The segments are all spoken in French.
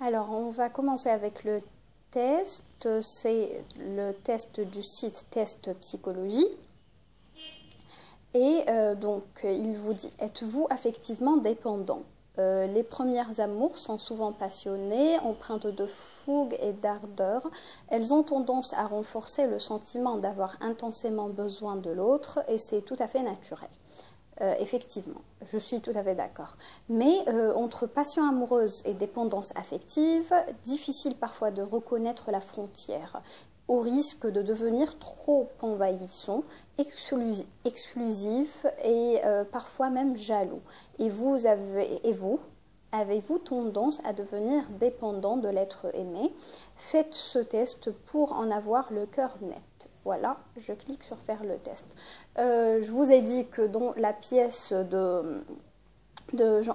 Alors, on va commencer avec le test. C'est le test du site Test Psychologie. Et donc, il vous dit, êtes-vous affectivement dépendant? Les premières amours sont souvent passionnées, empreintes de fougue et d'ardeur. Elles ont tendance à renforcer le sentiment d'avoir intensément besoin de l'autre et c'est tout à fait naturel. Effectivement, je suis tout à fait d'accord. Mais entre passion amoureuse et dépendance affective, difficile parfois de reconnaître la frontière, au risque de devenir trop envahissant, exclusif et parfois même jaloux. Et vous, avez-vous tendance à devenir dépendant de l'être aimé? Faites ce test pour en avoir le cœur net. Voilà, je clique sur faire le test. Je vous ai dit que dans la pièce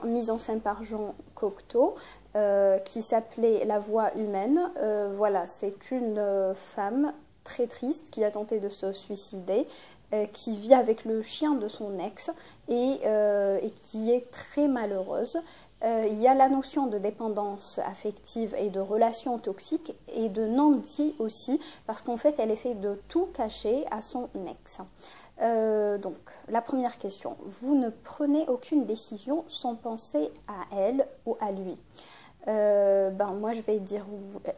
mise en scène par Jean Cocteau, qui s'appelait La voix humaine, voilà, c'est une femme très triste qui a tenté de se suicider, qui vit avec le chien de son ex et qui est très malheureuse. Il y a la notion de dépendance affective et de relations toxiques et de non-dit aussi, parce qu'en fait, elle essaie de tout cacher à son ex. Donc, la première question, vous ne prenez aucune décision sans penser à elle ou à lui? Moi, je vais dire,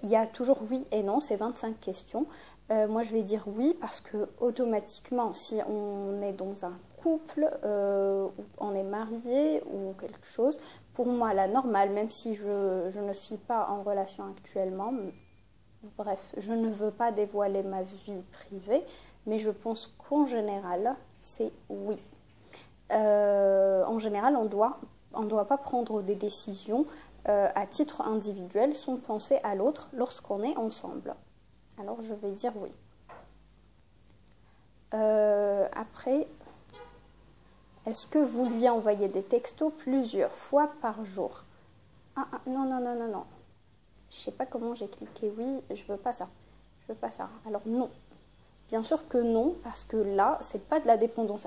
il y a toujours oui et non, c'est 25 questions. Moi, je vais dire oui parce que automatiquement, si on est dans un couple, ou on est marié ou quelque chose, pour moi, la normale, même si je ne suis pas en relation actuellement, bref, je ne veux pas dévoiler ma vie privée, mais je pense qu'en général, c'est oui. En général, on doit pas prendre des décisions à titre individuel sans penser à l'autre lorsqu'on est ensemble. Alors, je vais dire oui. Après, est-ce que vous lui envoyez des textos plusieurs fois par jour? Non, non, non, non, non. Je sais pas comment j'ai cliqué oui, je veux pas ça. Je veux pas ça. Alors non. Bien sûr que non, parce que là, c'est pas de la dépendance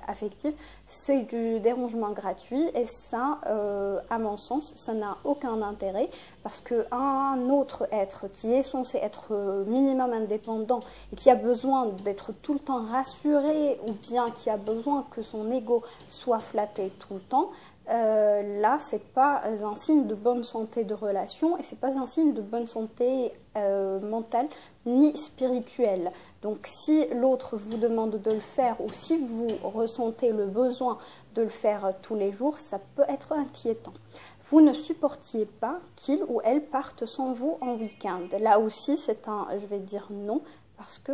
affective, c'est du dérangement gratuit et ça, à mon sens, ça n'a aucun intérêt parce qu'un autre être qui est censé être minimum indépendant et qui a besoin d'être tout le temps rassuré ou bien qui a besoin que son ego soit flatté tout le temps, là, c'est pas un signe de bonne santé de relation et c'est pas un signe de bonne santé mentale ni spirituelle. Donc, si l'autre vous demande de le faire ou si vous ressentez le besoin de le faire tous les jours, ça peut être inquiétant. Vous ne supportiez pas qu'il ou elle parte sans vous en week-end. Là aussi, je vais dire non parce que,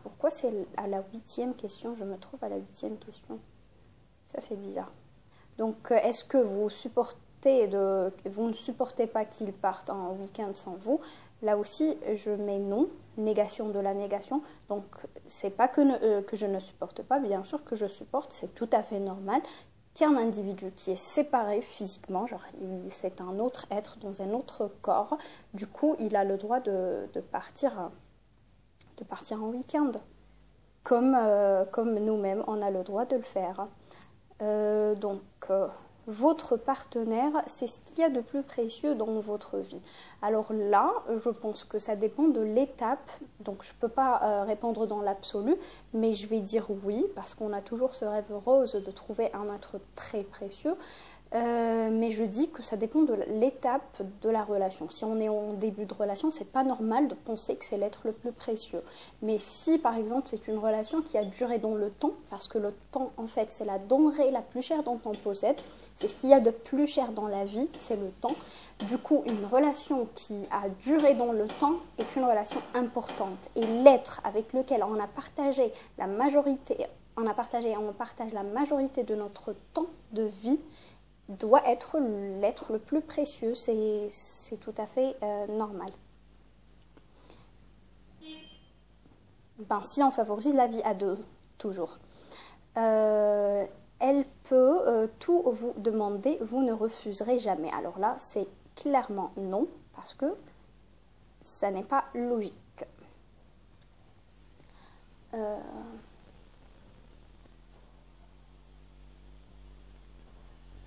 pourquoi c'est à la 8e question? Je me trouve à la 8e question. Ça, c'est bizarre. Donc, est-ce que vous ne supportez pas qu'il parte en week-end sans vous? Là aussi, je mets non, négation de la négation. Donc, c'est pas que je ne supporte pas, bien sûr que je supporte, c'est tout à fait normal qu'un individu qui est séparé physiquement, genre c'est un autre être dans un autre corps, du coup, il a le droit de partir en week-end. Comme nous-mêmes, on a le droit de le faire. Votre partenaire, c'est ce qu'il y a de plus précieux dans votre vie. Alors là, je pense que ça dépend de l'étape. Donc, je ne peux pas répondre dans l'absolu, mais je vais dire oui, parce qu'on a toujours ce rêve rose de trouver un être très précieux. Mais je dis que ça dépend de l'étape de la relation. Si on est en début de relation, c'est pas normal de penser que c'est l'être le plus précieux. Mais si, par exemple, c'est une relation qui a duré dans le temps, parce que le temps, en fait, c'est la denrée la plus chère dont on possède, c'est ce qu'il y a de plus cher dans la vie, c'est le temps. Du coup, une relation qui a duré dans le temps est une relation importante. Et l'être avec lequel on a partagé la majorité, on partage la majorité de notre temps de vie, doit être l'être le plus précieux, c'est tout à fait normal. Si on favorise la vie à deux, toujours. Elle peut tout vous demander, vous ne refuserez jamais. Alors là, c'est clairement non, parce que ça n'est pas logique.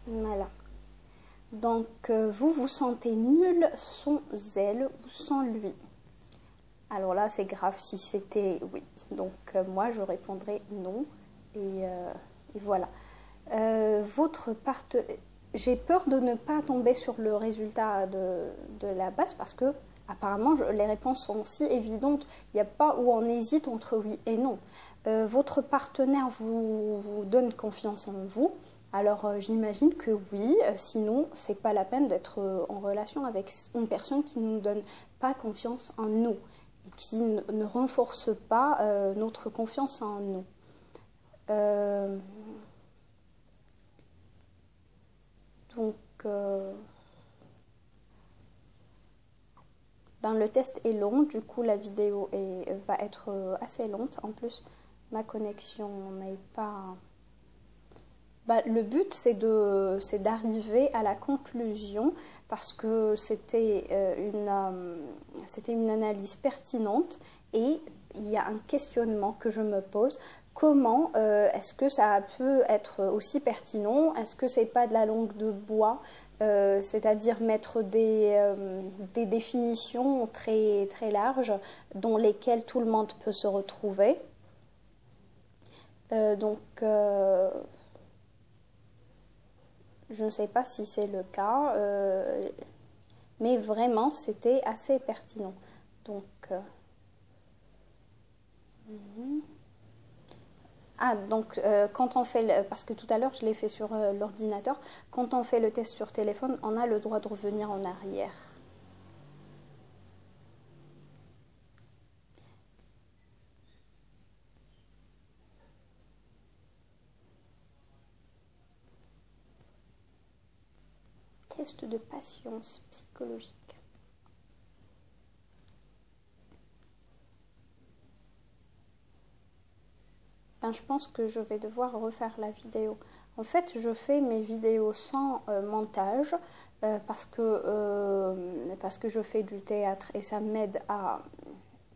Voilà. Donc, vous vous sentez nul sans elle ou sans lui. Alors là, c'est grave si c'était oui. Donc, moi, je répondrais non. Et voilà. Votre partenaire... J'ai peur de ne pas tomber sur le résultat de la base parce que apparemment les réponses sont si évidentes. Il n'y a pas où on hésite entre oui et non. Votre partenaire vous donne confiance en vous. Alors j'imagine que oui, sinon c'est pas la peine d'être en relation avec une personne qui ne nous donne pas confiance en nous et qui ne renforce pas notre confiance en nous. Donc, ben, le test est long, du coup la vidéo va être assez lente. En plus, ma connexion n'est pas... Ben, le but, c'est d'arriver à la conclusion parce que c'était une analyse pertinente et il y a un questionnement que je me pose. Comment est-ce que ça peut être aussi pertinent? Est-ce que c'est pas de la langue de bois? C'est-à-dire mettre des définitions très, très larges dans lesquelles tout le monde peut se retrouver. Donc, je ne sais pas si c'est le cas, mais vraiment, c'était assez pertinent. Donc, donc quand on fait, parce que tout à l'heure je l'ai fait sur l'ordinateur, quand on fait le test sur téléphone, on a le droit de revenir en arrière. Test de patience psychologique. Ben, je pense que je vais devoir refaire la vidéo. En fait, je fais mes vidéos sans montage parce que je fais du théâtre et ça m'aide à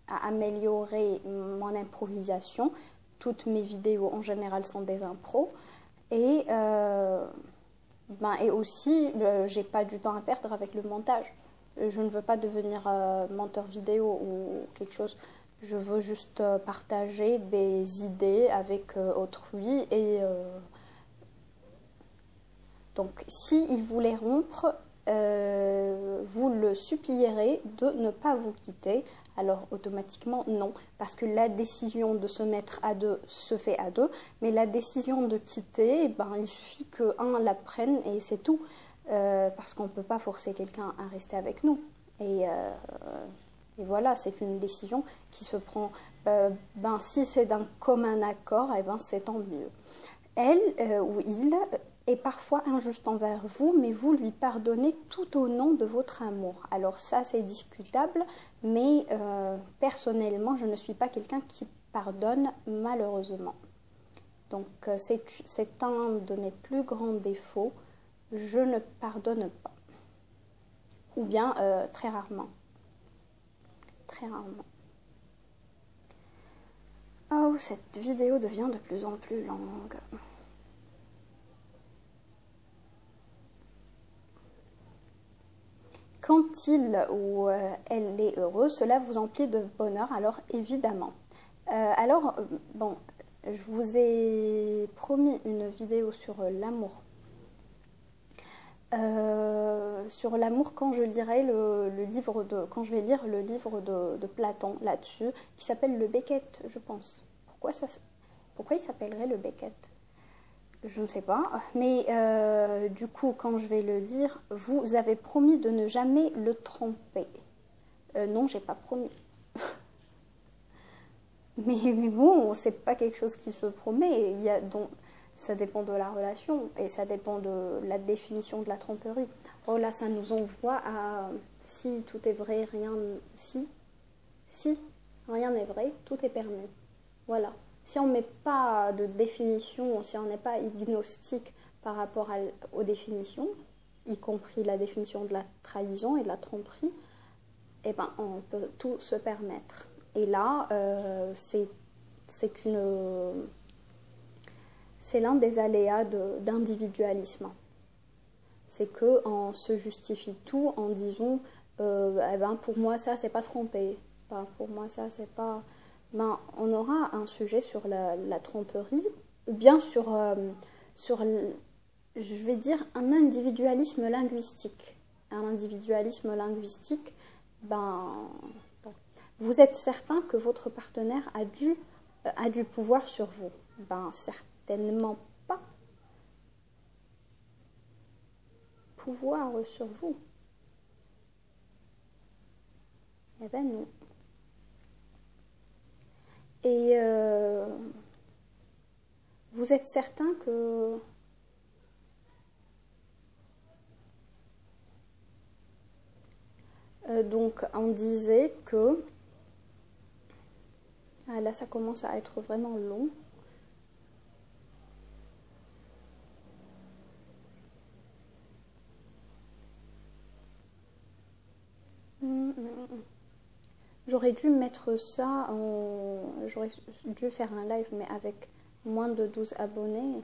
améliorer mon improvisation. Toutes mes vidéos en général sont des impros. Et, et aussi, j'ai pas du temps à perdre avec le montage. Je ne veux pas devenir monteur vidéo ou quelque chose. Je veux juste partager des idées avec autrui. Et donc, s'il voulait rompre, vous le supplierez de ne pas vous quitter. Alors automatiquement non, parce que la décision de se mettre à deux se fait à deux, mais la décision de quitter, il suffit qu'un la prenne et c'est tout, parce qu'on ne peut pas forcer quelqu'un à rester avec nous. Et voilà, c'est une décision qui se prend, si c'est d'un commun accord, c'est tant mieux. Elle ou il est parfois injuste envers vous, mais vous lui pardonnez tout au nom de votre amour. Alors ça, c'est discutable, mais personnellement, je ne suis pas quelqu'un qui pardonne malheureusement. Donc c'est un de mes plus grands défauts. Je ne pardonne pas. Ou bien très rarement. Très rarement. Oh, cette vidéo devient de plus en plus longue. Quand il ou elle est heureux, cela vous emplit de bonheur, alors évidemment. Je vous ai promis une vidéo sur l'amour. Sur l'amour quand je lirai quand je vais lire le livre de Platon là-dessus, qui s'appelle le Beckett, je pense. Pourquoi il s'appellerait le Beckett? Je ne sais pas, mais du coup, quand je vais le lire, vous avez promis de ne jamais le tromper. Non, j'ai pas promis. mais bon, c'est pas quelque chose qui se promet. Ça dépend de la relation et ça dépend de la définition de la tromperie. Oh là, ça nous envoie à si tout est vrai, rien. Si rien n'est vrai, tout est permis. Voilà. Si on ne met pas de définition, si on n'est pas agnostique par rapport aux définitions, y compris la définition de la trahison et de la tromperie, on peut tout se permettre. Et là, c'est l'un des aléas d'individualisme. c'est qu'on se justifie tout en disant eh ben, pour moi ça c'est pas trompé, ben, pour moi ça c'est pas... Ben, on aura un sujet sur la tromperie, ou bien sur je vais dire, un individualisme linguistique. Un individualisme linguistique, ben, bon, vous êtes certain que votre partenaire a du pouvoir sur vous? Ben, certainement pas. Pouvoir sur vous? Eh ben non. Et vous êtes certain que... donc, on disait que... Ah, là, ça commence à être vraiment long. J'aurais dû mettre ça en... J'aurais dû faire un live, mais avec moins de 12 abonnés.